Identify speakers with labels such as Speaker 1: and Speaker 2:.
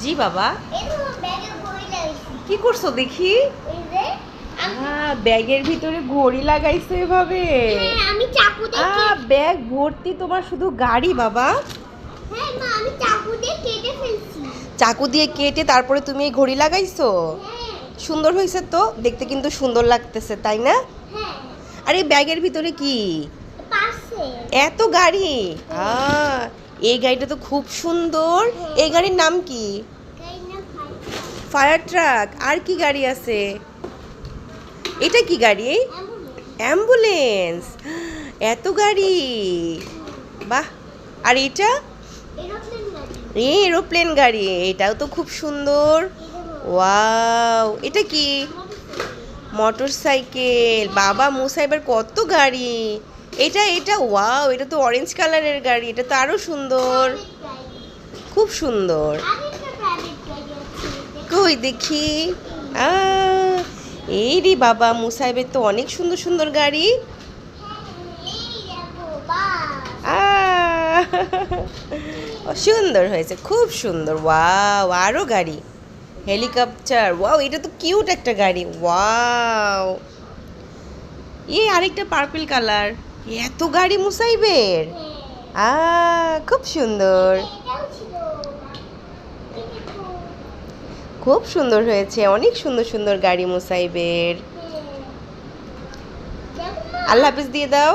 Speaker 1: জি বাবা। কি করছো দেখি? ব্যাগের ভিতরে ঘড়ি লাগাইছো এভাবে?
Speaker 2: আমি চাকু দিয়ে
Speaker 1: ব্যাগ ভর্তি তোমার শুধু গাড়ি বাবা।
Speaker 2: হ্যাঁ মা, আমি চাকু দিয়ে কেটে ফেলছি।
Speaker 1: চাকু দিয়ে কেটে তারপরে তুমি এই ঘড়ি লাগাইছো?
Speaker 2: হ্যাঁ
Speaker 1: সুন্দর হয়েছে তো, দেখতে কিন্তু সুন্দর লাগতেছে তাই না?
Speaker 2: হ্যাঁ।
Speaker 1: আর এই ব্যাগের ভিতরে কি?
Speaker 2: পার্সেল।
Speaker 1: এত গাড়ি। এই গাড়িটা তো খুব সুন্দর। এই গাড়ির নাম কি? Fire truck. আর কি গাড়ি আছে? এটা কি গাড়ি? অ্যাম্বুলেন্স। এত গাড়ি, বাহ। আর এটা এরোপ্লেন গাড়ি, এটাও তো খুব সুন্দর। ওয়াও, এটা কি? Motor cycle. বাবা মুসাইবার কত গাড়ি। এটা এটা ওয়াও, এটা তো অরেঞ্জ কালারের গাড়ি, এটা তো আরো সুন্দর, খুব সুন্দর। কই দেখি। এই রে বাবা, মুসাইবের তো অনেক সুন্দর সুন্দর গাড়ি। সুন্দর হয়েছে, খুব সুন্দর। ওয়াও, আরো গাড়ি। হেলিকপ্টার। ওয়াও, এটা তো কিউট একটা গাড়ি। ওয়াও, আরেকটা পার্পল কালার। এত গাড়ি মুসাইবের। খুব সুন্দর, খুব সুন্দর হয়েছে। অনেক সুন্দর সুন্দর গাড়ি মুসাইবের। আল্লাহ হাফিজ দিয়ে দাও।